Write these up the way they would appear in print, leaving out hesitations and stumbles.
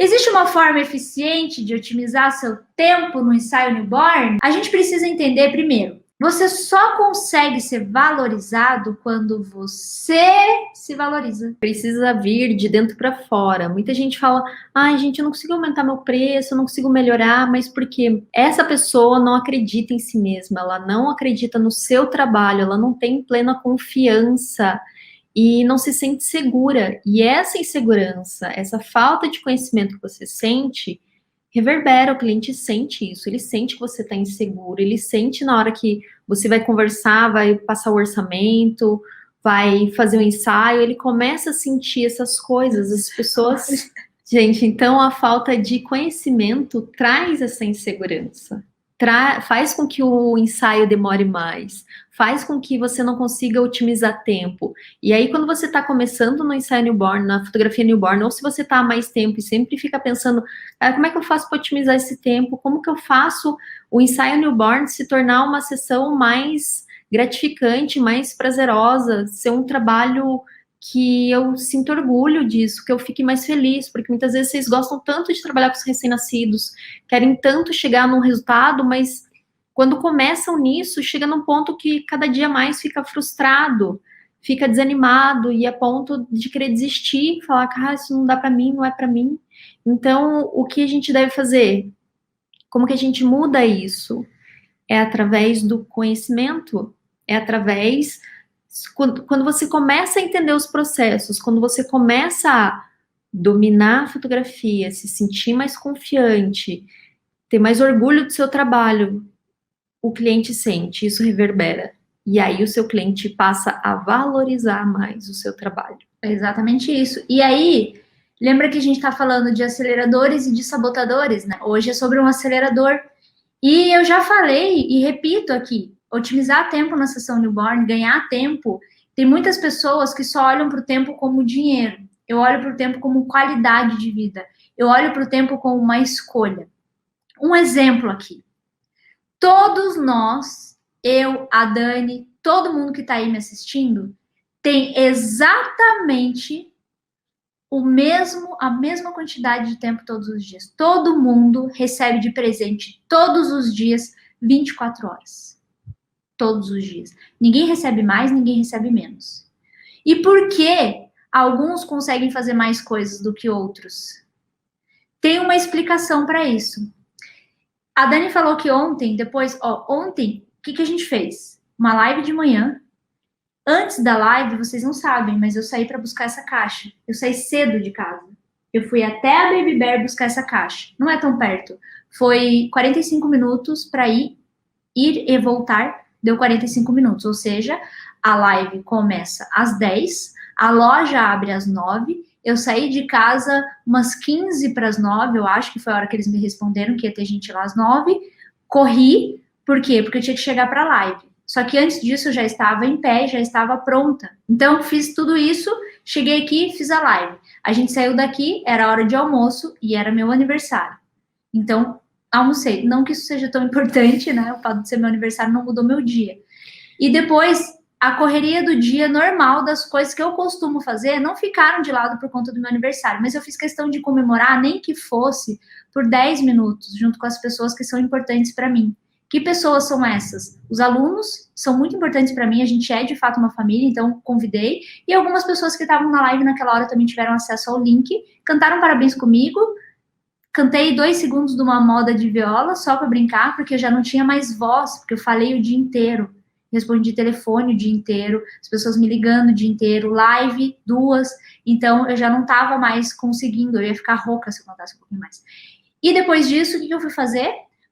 Existe uma forma eficiente de otimizar seu tempo no ensaio newborn? A gente precisa entender primeiro. Você só consegue ser valorizado quando você se valoriza. Precisa vir de dentro para fora. Muita gente fala, ai, gente, eu não consigo aumentar meu preço, eu não consigo melhorar, mas porque essa pessoa não acredita em si mesma, ela não acredita no seu trabalho, ela não tem plena confiança e não se sente segura. E essa insegurança, essa falta de conhecimento que você sente, reverbera, o cliente sente isso, ele sente que você está inseguro, ele sente na hora que você vai conversar, vai passar o orçamento, vai fazer um ensaio, ele começa a sentir essas coisas, as pessoas... Gente, então a falta de conhecimento traz essa insegurança, faz com que o ensaio demore mais, faz com que você não consiga otimizar tempo. E aí, quando você está começando no ensaio newborn, na fotografia newborn, ou se você está há mais tempo e sempre fica pensando, como é que eu faço para otimizar esse tempo? Como que eu faço o ensaio newborn se tornar uma sessão mais gratificante, mais prazerosa, ser um trabalho que eu sinto orgulho disso, que eu fique mais feliz, porque muitas vezes vocês gostam tanto de trabalhar com os recém-nascidos, querem tanto chegar num resultado, mas quando começam nisso, chega num ponto que cada dia mais fica frustrado, fica desanimado e a ponto de querer desistir, falar, cara, isso não dá para mim, não é para mim. Então, o que a gente deve fazer? Como que a gente muda isso? É através do conhecimento, é através... Quando você começa a entender os processos, quando você começa a dominar a fotografia, se sentir mais confiante, ter mais orgulho do seu trabalho, o cliente sente, isso reverbera. E aí o seu cliente passa a valorizar mais o seu trabalho. É exatamente isso. E aí, lembra que a gente está falando de aceleradores e de sabotadores, né? Hoje é sobre um acelerador. E eu já falei e repito aqui, otimizar tempo na sessão newborn, ganhar tempo. Tem muitas pessoas que só olham para o tempo como dinheiro. Eu olho para o tempo como qualidade de vida. Eu olho para o tempo como uma escolha. Um exemplo aqui. Todos nós, eu, a Dani, todo mundo que está aí me assistindo, tem exatamente a mesma quantidade de tempo todos os dias. Todo mundo recebe de presente todos os dias 24 horas. Todos os dias. Ninguém recebe mais, ninguém recebe menos. E por que alguns conseguem fazer mais coisas do que outros? Tem uma explicação para isso. A Dani falou que ontem, ontem, o que a gente fez? Uma live de manhã. Antes da live, vocês não sabem, mas eu saí para buscar essa caixa. Eu saí cedo de casa. Eu fui até a Baby Bear buscar essa caixa. Não é tão perto. Foi 45 minutos para ir e voltar. Deu 45 minutos. Ou seja, a live começa às 10, a loja abre às 9. Eu saí de casa umas 15 para as 9, eu acho que foi a hora que eles me responderam que ia ter gente lá às 9. Corri. Por quê? Porque eu tinha que chegar para a live. Só que antes disso eu já estava em pé, já estava pronta. Então, fiz tudo isso, cheguei aqui, fiz a live. A gente saiu daqui, era hora de almoço e era meu aniversário. Então, almocei. Não que isso seja tão importante, né? O fato de ser meu aniversário não mudou meu dia. E depois, a correria do dia normal das coisas que eu costumo fazer não ficaram de lado por conta do meu aniversário, mas eu fiz questão de comemorar, nem que fosse por 10 minutos, junto com as pessoas que são importantes para mim. Que pessoas são essas? Os alunos são muito importantes para mim, a gente é de fato uma família, então convidei. E algumas pessoas que estavam na live naquela hora também tiveram acesso ao link, cantaram parabéns comigo. Cantei 2 segundos de uma moda de viola, só para brincar, porque eu já não tinha mais voz, porque eu falei o dia inteiro. Respondi telefone o dia inteiro, as pessoas me ligando o dia inteiro, live, 2. Então, eu já não estava mais conseguindo, eu ia ficar rouca se eu contasse um pouquinho mais. E depois disso, o que eu fui fazer?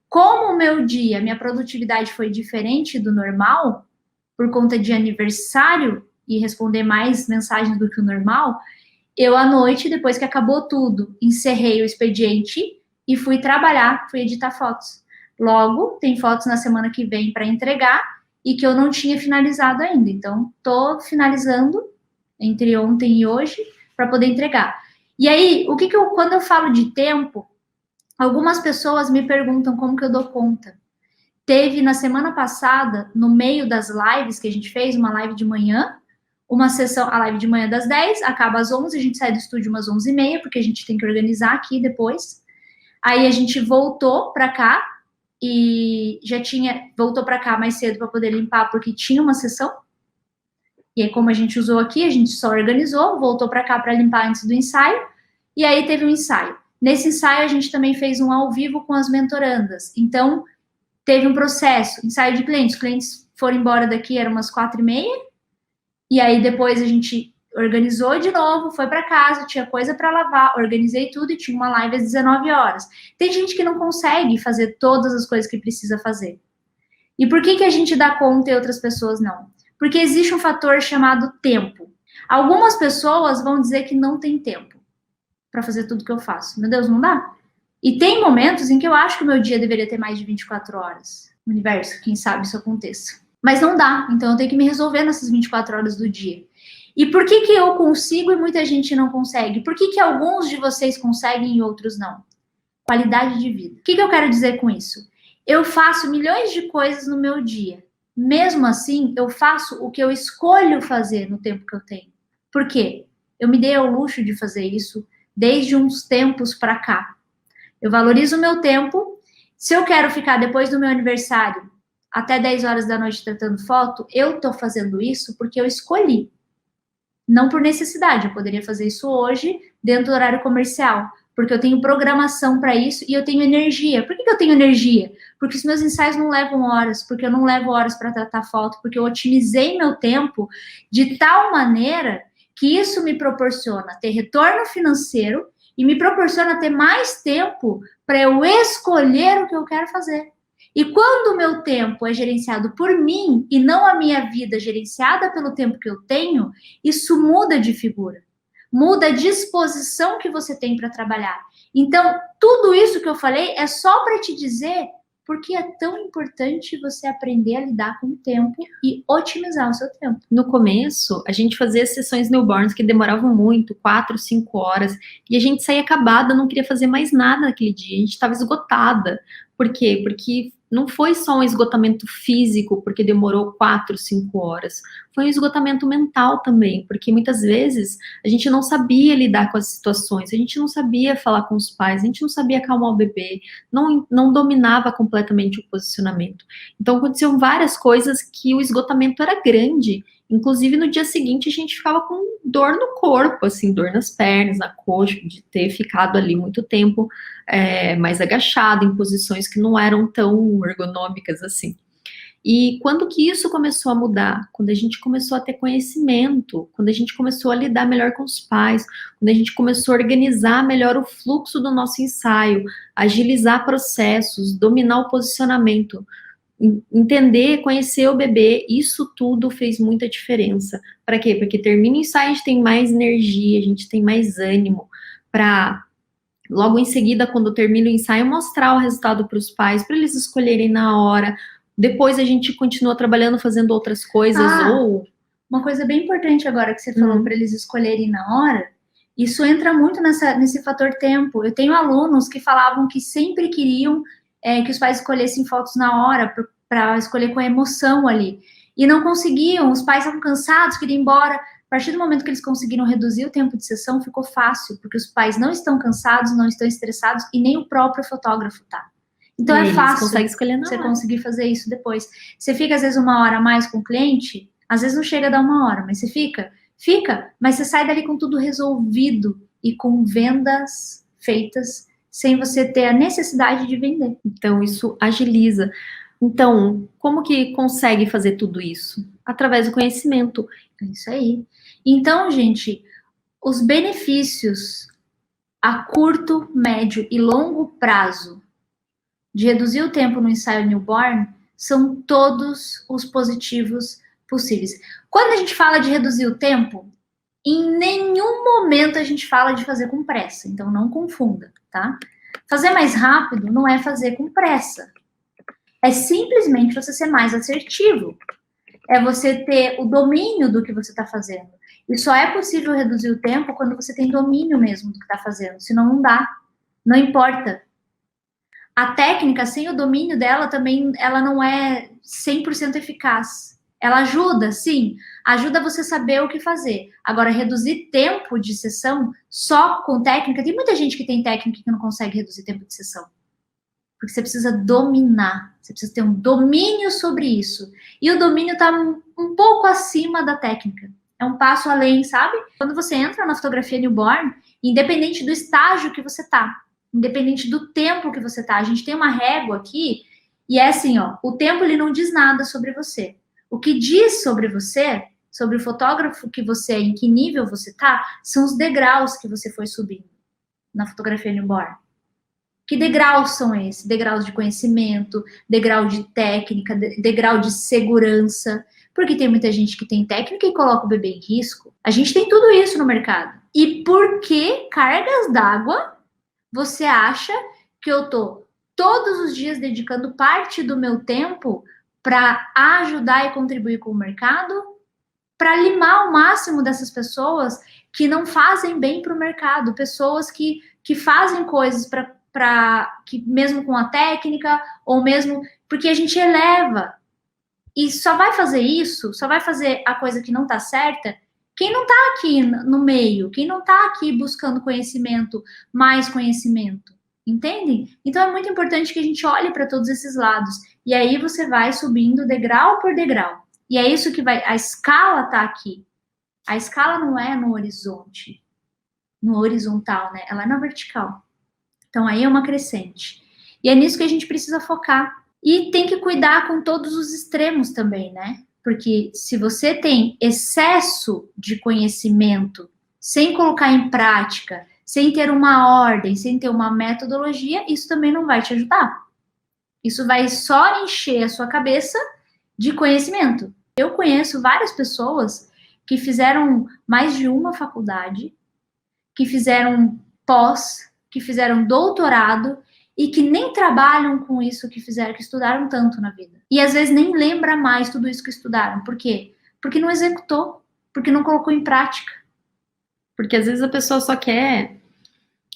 Como o meu dia, minha produtividade foi diferente do normal, por conta de aniversário e responder mais mensagens do que o normal, eu à noite, depois que acabou tudo, encerrei o expediente e fui trabalhar, fui editar fotos. Logo, tem fotos na semana que vem para entregar e que eu não tinha finalizado ainda. Então, tô finalizando entre ontem e hoje para poder entregar. E aí, quando eu falo de tempo, algumas pessoas me perguntam como que eu dou conta. Teve na semana passada, no meio das lives que a gente fez, uma live de manhã, uma sessão, a live de manhã das 10, acaba às 11, a gente sai do estúdio umas 11h30, porque a gente tem que organizar aqui depois. Aí a gente voltou para cá, e voltou para cá mais cedo para poder limpar, porque tinha uma sessão. E aí, como a gente usou aqui, a gente só organizou, voltou para cá para limpar antes do ensaio, e aí teve um ensaio. Nesse ensaio, a gente também fez um ao vivo com as mentorandas. Então, teve um processo, ensaio de clientes. Os clientes foram embora daqui, eram umas 4h30, e aí depois a gente organizou de novo, foi para casa, tinha coisa para lavar, organizei tudo e tinha uma live às 19 horas. Tem gente que não consegue fazer todas as coisas que precisa fazer. E por que a gente dá conta e outras pessoas não? Porque existe um fator chamado tempo. Algumas pessoas vão dizer que não tem tempo para fazer tudo que eu faço. Meu Deus, não dá? E tem momentos em que eu acho que o meu dia deveria ter mais de 24 horas. Universo, quem sabe isso aconteça. Mas não dá, então eu tenho que me resolver nessas 24 horas do dia. E por que eu consigo e muita gente não consegue? Por que alguns de vocês conseguem e outros não? Qualidade de vida. O que eu quero dizer com isso? Eu faço milhões de coisas no meu dia. Mesmo assim, eu faço o que eu escolho fazer no tempo que eu tenho. Por quê? Eu me dei ao luxo de fazer isso desde uns tempos para cá. Eu valorizo o meu tempo. Se eu quero ficar depois do meu aniversário até 10 horas da noite tratando foto, eu estou fazendo isso porque eu escolhi. Não por necessidade, eu poderia fazer isso hoje dentro do horário comercial, porque eu tenho programação para isso e eu tenho energia. Por que eu tenho energia? Porque os meus ensaios não levam horas, porque eu não levo horas para tratar foto, porque eu otimizei meu tempo de tal maneira que isso me proporciona ter retorno financeiro e me proporciona ter mais tempo para eu escolher o que eu quero fazer. E quando o meu tempo é gerenciado por mim e não a minha vida gerenciada pelo tempo que eu tenho, isso muda de figura. Muda a disposição que você tem para trabalhar. Então, tudo isso que eu falei é só para te dizer por que é tão importante você aprender a lidar com o tempo e otimizar o seu tempo. No começo, a gente fazia sessões newborns que demoravam muito, 4, 5 horas, e a gente saía acabada, não queria fazer mais nada naquele dia, a gente estava esgotada. Por quê? Porque não foi só um esgotamento físico, porque demorou 4, 5 horas. Foi um esgotamento mental também, porque muitas vezes a gente não sabia lidar com as situações, a gente não sabia falar com os pais, a gente não sabia acalmar o bebê, não dominava completamente o posicionamento. Então, aconteceram várias coisas que o esgotamento era grande. Inclusive, no dia seguinte, a gente ficava com dor no corpo, assim, dor nas pernas, na coxa, de ter ficado ali muito tempo mais agachado, em posições que não eram tão ergonômicas assim. E quando que isso começou a mudar? Quando a gente começou a ter conhecimento, quando a gente começou a lidar melhor com os pais, quando a gente começou a organizar melhor o fluxo do nosso ensaio, agilizar processos, dominar o posicionamento, entender, conhecer o bebê, isso tudo fez muita diferença. Para quê? Porque termina o ensaio, a gente tem mais energia, a gente tem mais ânimo para, logo em seguida, quando termina o ensaio, mostrar o resultado para os pais, para eles escolherem na hora. Depois a gente continua trabalhando, fazendo outras coisas, ou... Uma coisa bem importante agora que você falou, para eles escolherem na hora, isso entra muito nesse fator tempo. Eu tenho alunos que falavam que sempre queriam que os pais escolhessem fotos na hora, para escolher com a emoção ali. E não conseguiam, os pais estavam cansados, queriam ir embora. A partir do momento que eles conseguiram reduzir o tempo de sessão, ficou fácil, porque os pais não estão cansados, não estão estressados, e nem o próprio fotógrafo tá. Então é fácil você conseguir fazer isso depois. Você fica, às vezes, 1 hora a mais com o cliente, às vezes não chega a dar 1 hora, mas você fica, mas você sai dali com tudo resolvido e com vendas feitas sem você ter a necessidade de vender. Então, isso agiliza. Então, como que consegue fazer tudo isso? Através do conhecimento. É isso aí. Então, gente, os benefícios a curto, médio e longo prazo de reduzir o tempo no ensaio newborn são todos os positivos possíveis. Quando a gente fala de reduzir o tempo, em nenhum momento a gente fala de fazer com pressa, então não confunda, tá? Fazer mais rápido não é fazer com pressa. É simplesmente você ser mais assertivo. É você ter o domínio do que você está fazendo. E só é possível reduzir o tempo quando você tem domínio mesmo do que está fazendo, senão não dá. Não importa. A técnica, sem o domínio dela, também ela não é 100% eficaz. Ela ajuda, sim, ajuda você a saber o que fazer. Agora, reduzir tempo de sessão só com técnica, tem muita gente que tem técnica que não consegue reduzir tempo de sessão. Porque você precisa dominar, você precisa ter um domínio sobre isso. E o domínio está um pouco acima da técnica. É um passo além, sabe? Quando você entra na fotografia newborn, independente do estágio que você tá, independente do tempo que você tá, a gente tem uma régua aqui, e é assim, ó, o tempo ele não diz nada sobre você. O que diz sobre você, sobre o fotógrafo que você é, em que nível você tá, são os degraus que você foi subindo na fotografia newborn. Que degraus são esses? Degraus de conhecimento, degrau de técnica, degrau de segurança. Porque tem muita gente que tem técnica e coloca o bebê em risco. A gente tem tudo isso no mercado. E por que cargas d'água você acha que eu tô todos os dias dedicando parte do meu tempo para ajudar e contribuir com o mercado, para limar o máximo dessas pessoas que não fazem bem para o mercado, pessoas que fazem coisas para que mesmo com a técnica, ou mesmo porque a gente eleva, e só vai fazer isso, só vai fazer a coisa que não está certa, quem não está aqui no meio, quem não está aqui buscando conhecimento, mais conhecimento. Entendem? Então é muito importante que a gente olhe para todos esses lados. E aí você vai subindo degrau por degrau. E é isso que vai. A escala tá aqui. A escala não é no horizonte, no horizontal, né? Ela é na vertical. Então aí é uma crescente. E é nisso que a gente precisa focar. E tem que cuidar com todos os extremos também, né? Porque se você tem excesso de conhecimento sem colocar em prática, sem ter uma ordem, sem ter uma metodologia, isso também não vai te ajudar. Isso vai só encher a sua cabeça de conhecimento. Eu conheço várias pessoas que fizeram mais de uma faculdade, que fizeram pós, que fizeram doutorado e que nem trabalham com isso que fizeram, que estudaram tanto na vida. E às vezes nem lembra mais tudo isso que estudaram. Por quê? Porque não executou, porque não colocou em prática. Porque às vezes a pessoa só quer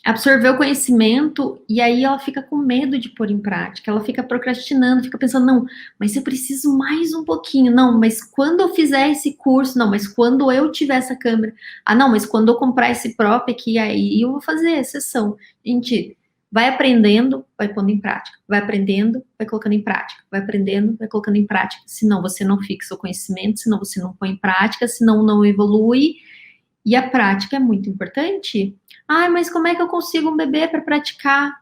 absorver o conhecimento e aí ela fica com medo de pôr em prática, ela fica procrastinando, fica pensando, não, mas eu preciso mais um pouquinho, não, mas quando eu fizer esse curso, não, mas quando eu tiver essa câmera, não, mas quando eu comprar esse prop aqui, aí eu vou fazer a sessão. Gente, vai aprendendo, vai pondo em prática, vai aprendendo, vai colocando em prática, vai aprendendo, vai colocando em prática, senão você não fixa o conhecimento, senão você não põe em prática, senão não evolui. E a prática é muito importante. Mas como é que eu consigo um bebê para praticar?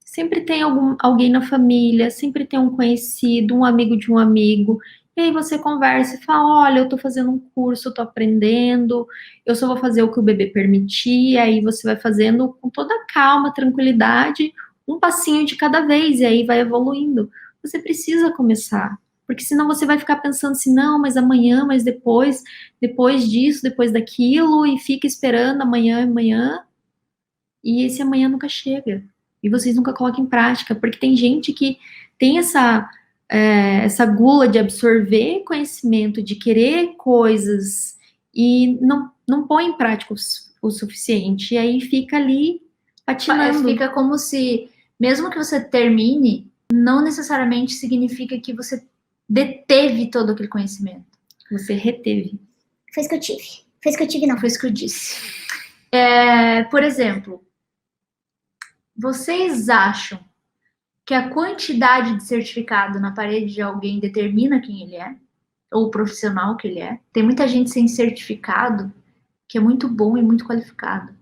Sempre tem alguém na família, sempre tem um conhecido, um amigo de um amigo. E aí você conversa e fala, olha, eu tô fazendo um curso, eu tô aprendendo, eu só vou fazer o que o bebê permitir. E aí você vai fazendo com toda calma, tranquilidade, um passinho de cada vez, e aí vai evoluindo. Você precisa começar. Porque senão você vai ficar pensando assim, não, mas amanhã, mas depois disso, depois daquilo, e fica esperando amanhã, e esse amanhã nunca chega. E vocês nunca colocam em prática, porque tem gente que tem essa gula de absorver conhecimento, de querer coisas, e não põe em prática o suficiente, e aí fica ali patinando. Fica como se, mesmo que você termine, não necessariamente significa que você deteve todo aquele conhecimento. Você reteve. Foi isso que eu tive. Foi isso que eu tive, não. Foi isso que eu disse. Por exemplo, vocês acham que a quantidade de certificado na parede de alguém determina quem ele é? Ou o profissional que ele é? Tem muita gente sem certificado que é muito bom e muito qualificado.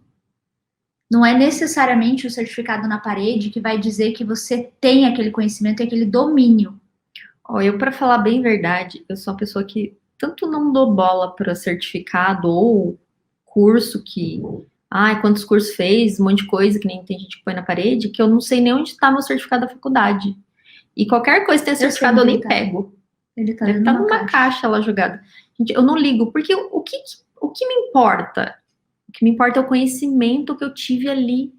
Não é necessariamente o certificado na parede que vai dizer que você tem aquele conhecimento e aquele domínio. Eu, para falar bem verdade, eu sou uma pessoa que tanto não dou bola para certificado ou curso que, quantos cursos fez, um monte de coisa que nem tem gente que põe na parede, que eu não sei nem onde está meu certificado da faculdade. E qualquer coisa que tenha certificado eu nem pego. Ele tá deve estar numa caixa lá jogada. Gente, eu não ligo, porque o que me importa? O que me importa é o conhecimento que eu tive ali.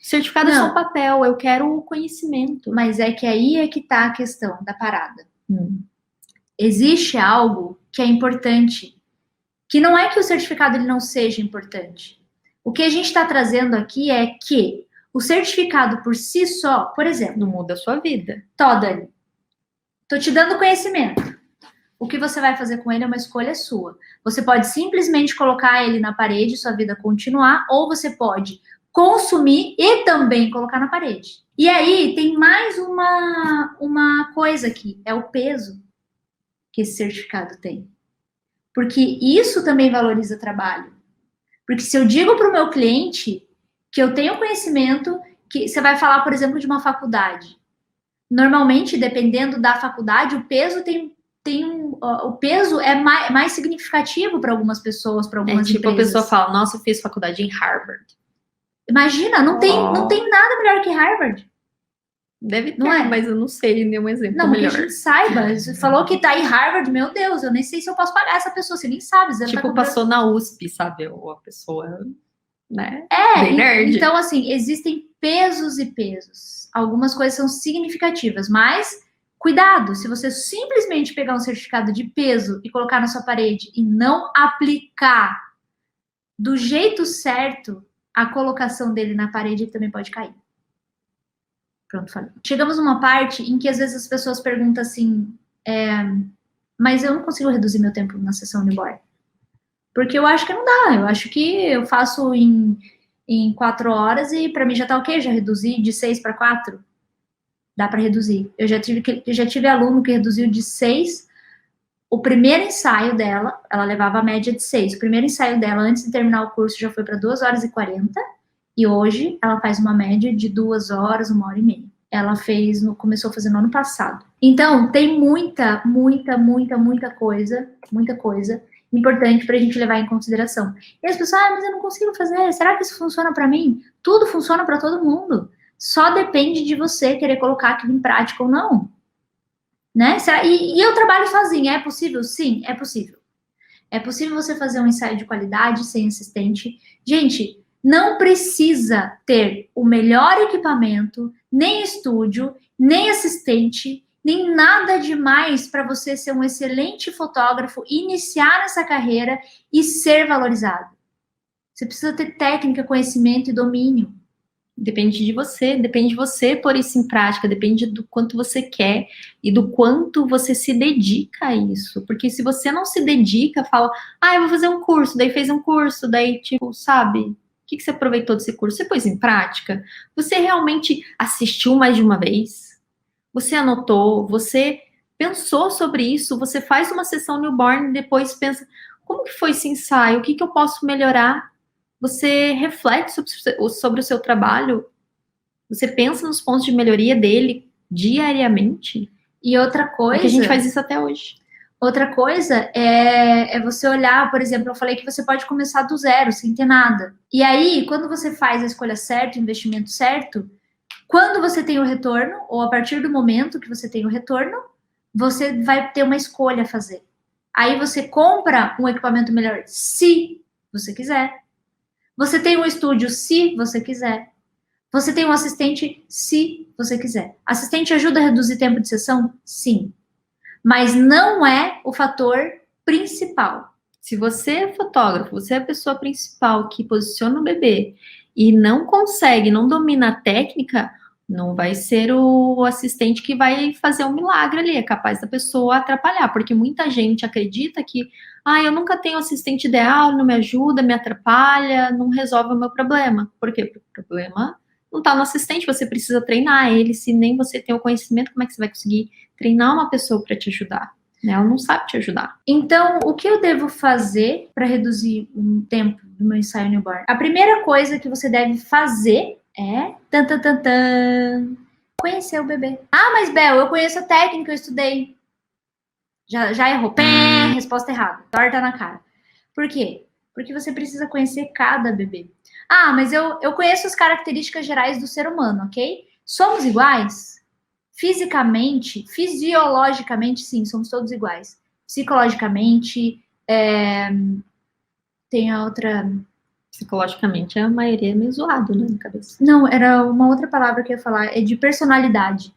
O certificado é só papel, eu quero o conhecimento. Mas é que aí é que tá a questão da parada. Existe algo que é importante, que não é que o certificado ele não seja importante. O que a gente está trazendo aqui é que o certificado por si só, por exemplo, não muda a sua vida. Dani, tô te dando conhecimento. O que você vai fazer com ele é uma escolha sua. Você pode simplesmente colocar ele na parede e sua vida continuar, ou você pode consumir e também colocar na parede. E aí tem mais uma coisa aqui, é o peso que esse certificado tem. Porque isso também valoriza trabalho. Porque se eu digo para o meu cliente que eu tenho conhecimento, que você vai falar, por exemplo, de uma faculdade. Normalmente, dependendo da faculdade, o peso o peso é mais significativo para algumas pessoas, para algumas tipo, empresas. a pessoa fala, nossa, eu fiz faculdade em Harvard. Imagina, não tem nada melhor que Harvard. Deve ter, não é? Mas eu não sei nenhum exemplo não, melhor. Não, que a gente saiba. Você falou que tá em Harvard, meu Deus, eu nem sei se eu posso pagar essa pessoa, você nem sabe. Você tipo, passou na USP, sabe? Ou a pessoa, né? Bem nerd. Então, assim, existem pesos e pesos. Algumas coisas são significativas, mas cuidado, se você simplesmente pegar um certificado de peso e colocar na sua parede e não aplicar do jeito certo, a colocação dele na parede também pode cair. Pronto, falei. Chegamos numa parte em que às vezes as pessoas perguntam assim, mas eu não consigo reduzir meu tempo na sessão newborn. Porque eu acho que não dá, eu acho que eu faço em 4 horas e para mim já tá ok, já reduzi de 6 para 4. Dá para reduzir. Eu já tive aluno que reduziu de 6. O primeiro ensaio dela, ela levava a média de 6. O primeiro ensaio dela, antes de terminar o curso, já foi para 2 horas e 40. E hoje, ela faz uma média de 2 horas, 1 hora e meia. Ela começou a fazer no ano passado. Então, tem muita coisa importante para a gente levar em consideração. E as pessoas, mas eu não consigo fazer. Será que isso funciona para mim? Tudo funciona para todo mundo. Só depende de você querer colocar aquilo em prática ou não. Né? E eu trabalho sozinha, é possível? Sim, é possível. É possível você fazer um ensaio de qualidade sem assistente. Gente, não precisa ter o melhor equipamento, nem estúdio, nem assistente, nem nada demais para você ser um excelente fotógrafo, iniciar nessa carreira e ser valorizado. Você precisa ter técnica, conhecimento e domínio. Depende de você pôr isso em prática, depende do quanto você quer e do quanto você se dedica a isso. Porque se você não se dedica, fala, eu vou fazer um curso, daí fez um curso, daí tipo, sabe, o que você aproveitou desse curso? Você pôs em prática? Você realmente assistiu mais de uma vez? Você anotou? Você pensou sobre isso? Você faz uma sessão newborn e depois pensa, como que foi esse ensaio? O que eu posso melhorar? Você reflete sobre o seu trabalho? Você pensa nos pontos de melhoria dele diariamente? E outra coisa... Porque a gente faz isso até hoje. Outra coisa é você olhar, por exemplo, eu falei que você pode começar do zero, sem ter nada. E aí, quando você faz a escolha certa, o investimento certo, quando você tem o retorno, ou a partir do momento que você tem o retorno, você vai ter uma escolha a fazer. Aí você compra um equipamento melhor, se você quiser. Você tem um estúdio, se você quiser. Você tem um assistente, se você quiser. Assistente ajuda a reduzir tempo de sessão? Sim. Mas não é o fator principal. Se você é fotógrafo, você é a pessoa principal que posiciona o bebê e não consegue, não domina a técnica, não vai ser o assistente que vai fazer um milagre ali, é capaz da pessoa atrapalhar, porque muita gente acredita que eu nunca tenho assistente ideal, não me ajuda, me atrapalha, não resolve o meu problema. Por quê? Porque o problema não está no assistente, você precisa treinar ele, se nem você tem o conhecimento, como é que você vai conseguir treinar uma pessoa para te ajudar? Ela não sabe te ajudar. Então, o que eu devo fazer para reduzir o tempo do meu ensaio newborn? A primeira coisa que você deve fazer é conhecer o bebê. Mas Bel, eu conheço a técnica, eu estudei. Já errou. Resposta errada. Torta na cara. Por quê? Porque você precisa conhecer cada bebê. Mas eu conheço as características gerais do ser humano, ok? Somos iguais? Fisicamente, fisiologicamente, sim, somos todos iguais. Psicologicamente, tem a outra... Psicologicamente, a maioria é meio zoado, né, na cabeça. Não, era uma outra palavra que eu ia falar, é de personalidade.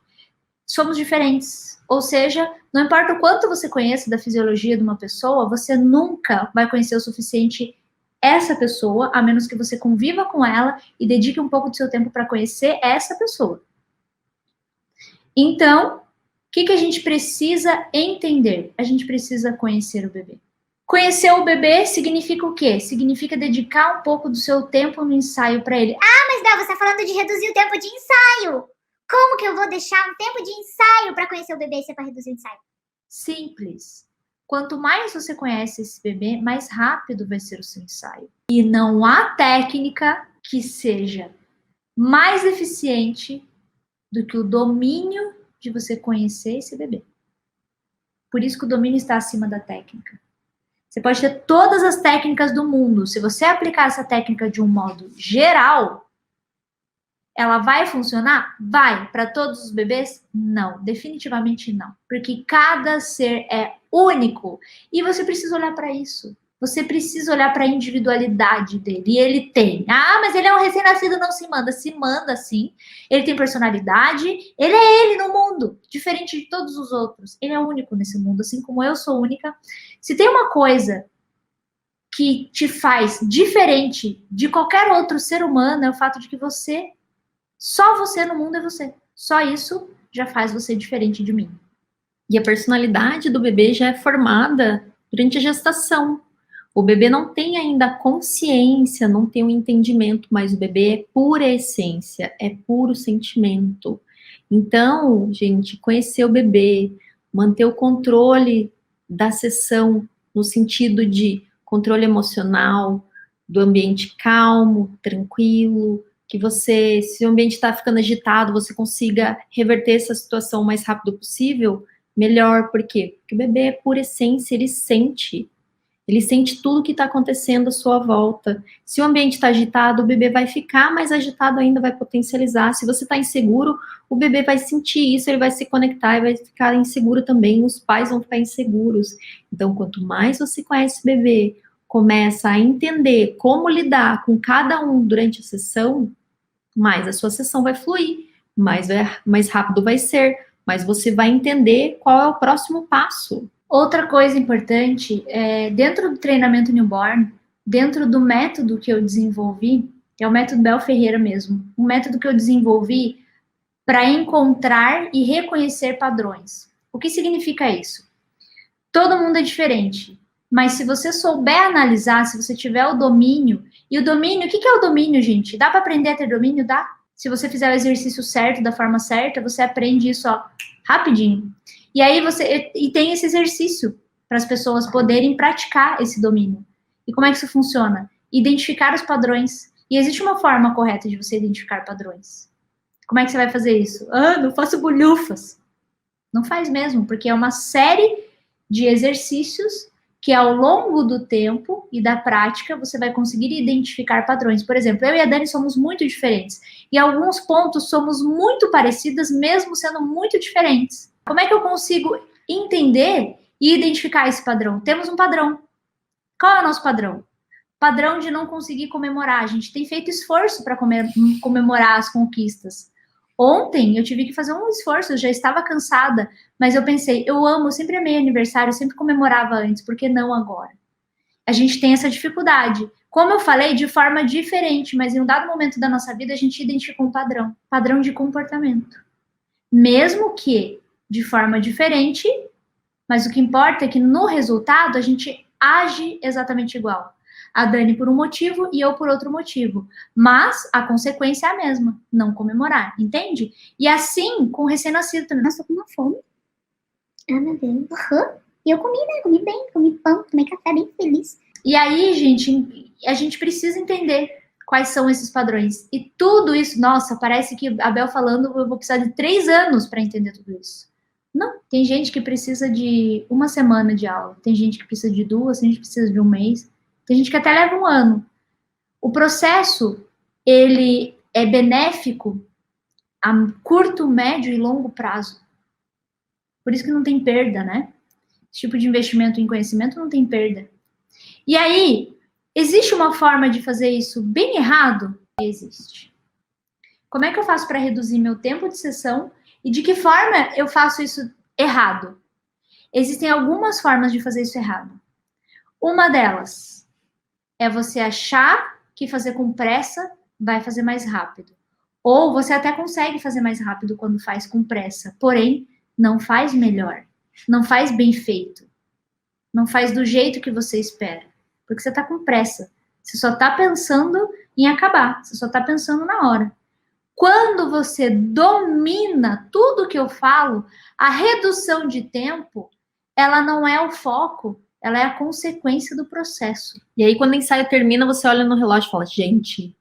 Somos diferentes. Ou seja, não importa o quanto você conheça da fisiologia de uma pessoa, você nunca vai conhecer o suficiente essa pessoa, a menos que você conviva com ela e dedique um pouco do seu tempo para conhecer essa pessoa. Então, que a gente precisa entender? A gente precisa conhecer o bebê. Conhecer o bebê significa o quê? Significa dedicar um pouco do seu tempo no ensaio para ele. Mas Bel, você tá falando de reduzir o tempo de ensaio. Como que eu vou deixar um tempo de ensaio para conhecer o bebê se é para reduzir o ensaio? Simples. Quanto mais você conhece esse bebê, mais rápido vai ser o seu ensaio. E não há técnica que seja mais eficiente do que o domínio de você conhecer esse bebê. Por isso que o domínio está acima da técnica. Você pode ter todas as técnicas do mundo. Se você aplicar essa técnica de um modo geral, ela vai funcionar? Vai. Para todos os bebês? Não. Definitivamente não. Porque cada ser é único. E você precisa olhar para isso. Você precisa olhar para a individualidade dele. E ele tem. Mas ele é um recém-nascido, não se manda. Se manda, sim. Ele tem personalidade. Ele é ele no mundo. Diferente de todos os outros. Ele é único nesse mundo. Assim como eu sou única. Se tem uma coisa que te faz diferente de qualquer outro ser humano, é o fato de que só você no mundo é você. Só isso já faz você diferente de mim. E a personalidade do bebê já é formada durante a gestação. O bebê não tem ainda consciência, não tem um entendimento, mas o bebê é pura essência, é puro sentimento. Então, gente, conhecer o bebê, manter o controle da sessão, no sentido de controle emocional, do ambiente calmo, tranquilo, que você, se o ambiente está ficando agitado, você consiga reverter essa situação o mais rápido possível, melhor. Por quê? Porque o bebê é pura essência, ele sente tudo que está acontecendo à sua volta. Se o ambiente está agitado, o bebê vai ficar mais agitado ainda, vai potencializar. Se você está inseguro, o bebê vai sentir isso, ele vai se conectar e vai ficar inseguro também, os pais vão ficar inseguros. Então, quanto mais você conhece o bebê, começa a entender como lidar com cada um durante a sessão, mais a sua sessão vai fluir, mais rápido vai ser, mas você vai entender qual é o próximo passo. Outra coisa importante, dentro do treinamento newborn, dentro do método que eu desenvolvi, é o método Bel Ferreira mesmo, um método que eu desenvolvi para encontrar e reconhecer padrões. O que significa isso? Todo mundo é diferente, mas se você souber analisar, se você tiver o domínio, e o domínio, o que é o domínio, gente? Dá para aprender a ter domínio? Dá. Se você fizer o exercício certo, da forma certa, você aprende isso, rapidinho. E aí e tem esse exercício para as pessoas poderem praticar esse domínio. E como é que isso funciona? Identificar os padrões. E existe uma forma correta de você identificar padrões. Como é que você vai fazer isso? Não faço bolhufas. Não faz mesmo, porque é uma série de exercícios que ao longo do tempo e da prática você vai conseguir identificar padrões. Por exemplo, eu e a Dani somos muito diferentes. E em alguns pontos somos muito parecidas, mesmo sendo muito diferentes. Como é que eu consigo entender e identificar esse padrão? Temos um padrão. Qual é o nosso padrão? Padrão de não conseguir comemorar. A gente tem feito esforço para comemorar as conquistas. Ontem eu tive que fazer um esforço, eu já estava cansada, mas eu pensei, eu sempre amei aniversário, eu sempre comemorava antes, por que não agora? A gente tem essa dificuldade. Como eu falei, de forma diferente, mas em um dado momento da nossa vida a gente identificou um padrão de comportamento. Mesmo que de forma diferente, mas o que importa é que no resultado a gente age exatamente igual. A Dani por um motivo e eu por outro motivo. Mas a consequência é a mesma, não comemorar, entende? E assim com o recém-nascido também. Nossa, tô com uma fome. Meu Deus. E eu comi, né? Comi bem, comi pão, tomei café bem feliz. E aí, gente, a gente precisa entender quais são esses padrões. E tudo isso, nossa, parece que a Bel falando, eu vou precisar de 3 anos para entender tudo isso. Não, tem gente que precisa de 1 semana de aula, tem gente que precisa de 2, tem gente que precisa de 1 mês, tem gente que até leva 1 ano. O processo, ele é benéfico a curto, médio e longo prazo. Por isso que não tem perda, né? Esse tipo de investimento em conhecimento não tem perda. E aí, existe uma forma de fazer isso bem errado? Existe. Como é que eu faço para reduzir meu tempo de sessão e de que forma eu faço isso errado? Existem algumas formas de fazer isso errado. Uma delas é você achar que fazer com pressa vai fazer mais rápido. Ou você até consegue fazer mais rápido quando faz com pressa, porém, não faz melhor, não faz bem feito, não faz do jeito que você espera, porque você está com pressa, você só está pensando em acabar, você só está pensando na hora. Quando você domina tudo que eu falo, a redução de tempo, ela não é o foco, ela é a consequência do processo. E aí, quando o ensaio termina, você olha no relógio e fala, gente,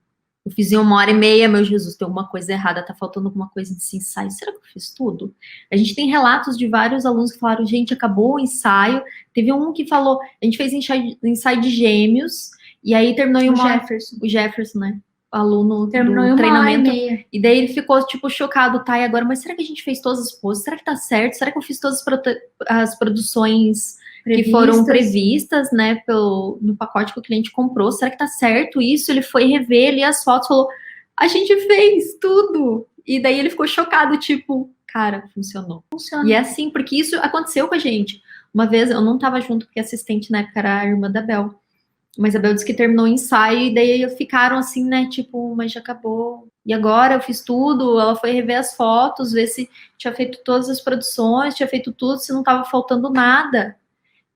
eu fiz em 1h30, meu Jesus, tem alguma coisa errada, tá faltando alguma coisa nesse ensaio. Será que eu fiz tudo? A gente tem relatos de vários alunos que falaram, gente, acabou o ensaio. Teve um que falou, a gente fez ensaio de gêmeos, e aí terminou em o Jefferson, né? Aluno terminou do em treinamento. 1h30. E daí ele ficou, tipo, chocado, tá? E agora, mas será que a gente fez todas as poses? Será que tá certo? Será que eu fiz todas as produções que foram previstas, né, no pacote que o cliente comprou? Será que tá certo isso? Ele foi rever ali as fotos, falou, a gente fez tudo. E daí ele ficou chocado, tipo, cara, funcionou. Funciona. E é assim, porque isso aconteceu com a gente. Uma vez, eu não tava junto, porque a assistente na época era a irmã da Bel. Mas a Bel disse que terminou o ensaio e daí ficaram assim, né, tipo, mas já acabou. E agora eu fiz tudo, ela foi rever as fotos, ver se tinha feito todas as produções, tinha feito tudo, se não tava faltando nada.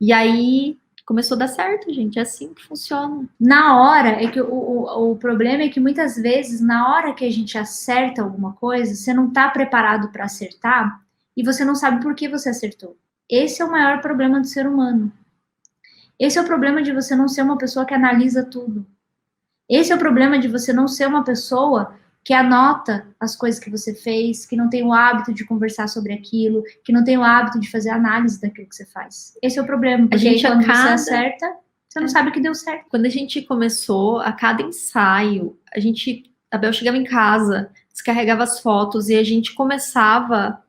E aí começou a dar certo, gente, é assim que funciona. Na hora, é que o problema é que muitas vezes, na hora que a gente acerta alguma coisa, você não tá preparado para acertar e você não sabe por que você acertou. Esse é o maior problema do ser humano. Esse é o problema de você não ser uma pessoa que analisa tudo. Esse é o problema de você não ser uma pessoa que anota as coisas que você fez, que não tem o hábito de conversar sobre aquilo, que não tem o hábito de fazer análise daquilo que você faz. Esse é o problema, porque aí quando você acerta, você não sabe o que deu certo. Quando a gente começou, a cada ensaio, a Bel chegava em casa, descarregava as fotos e a gente começava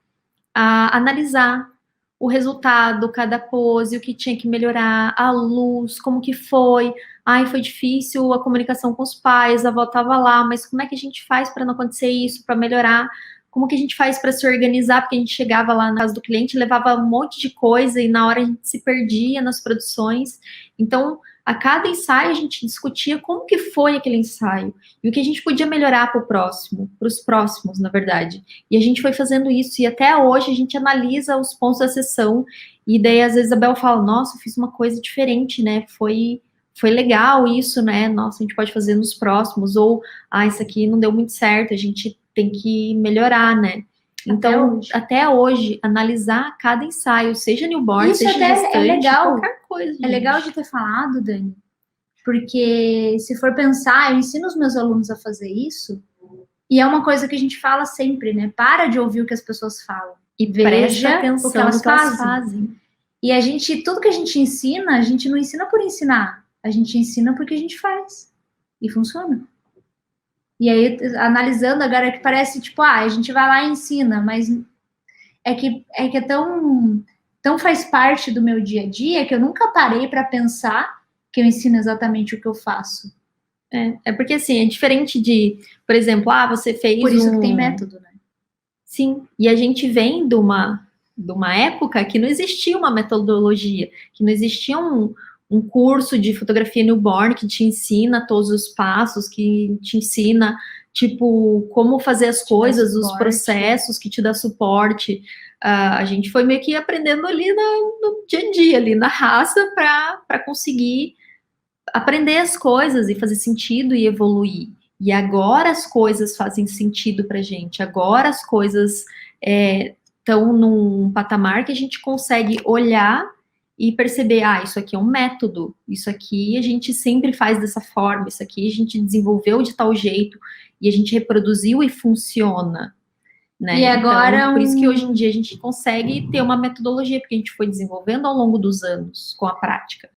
a analisar o resultado, cada pose, o que tinha que melhorar, a luz, como que foi. Ai, foi difícil a comunicação com os pais, a avó estava lá, mas como é que a gente faz para não acontecer isso, para melhorar? Como que a gente faz para se organizar? Porque a gente chegava lá na casa do cliente, levava um monte de coisa e na hora a gente se perdia nas produções. Então, a cada ensaio a gente discutia como que foi aquele ensaio e o que a gente podia melhorar para os próximos, na verdade. E a gente foi fazendo isso e até hoje a gente analisa os pontos da sessão e daí às vezes a Bel fala, nossa, eu fiz uma coisa diferente, né? Foi legal isso, né? Nossa, a gente pode fazer nos próximos ou, isso aqui não deu muito certo, a gente tem que melhorar, né? Então, até hoje, analisar cada ensaio, seja newborn, isso seja até gestante, é legal, qualquer coisa. Gente. É legal de ter falado, Dani, porque se for pensar, eu ensino os meus alunos a fazer isso, e é uma coisa que a gente fala sempre, né? Para de ouvir o que as pessoas falam. E veja atenção o que elas fazem. E tudo que a gente não ensina por ensinar, a gente ensina porque a gente faz. E funciona. E aí, analisando agora, que parece, tipo, a gente vai lá e ensina, mas é que é tão faz parte do meu dia a dia que eu nunca parei para pensar que eu ensino exatamente o que eu faço. É porque, assim, é diferente de, por exemplo, você fez Por isso que tem método, né? Sim, e a gente vem de uma época que não existia uma metodologia, que não existia um curso de fotografia newborn que te ensina todos os passos, que te ensina, tipo, como fazer as coisas, os processos, que te dá suporte. A gente foi meio que aprendendo ali no dia a dia, ali na raça, para conseguir aprender as coisas e fazer sentido e evoluir. E agora as coisas fazem sentido pra gente, agora as coisas estão num patamar que a gente consegue olhar e perceber, isso aqui é um método, isso aqui a gente sempre faz dessa forma, isso aqui a gente desenvolveu de tal jeito, e a gente reproduziu e funciona, né? E agora... Então, por isso que hoje em dia a gente consegue ter uma metodologia, porque a gente foi desenvolvendo ao longo dos anos, com a prática.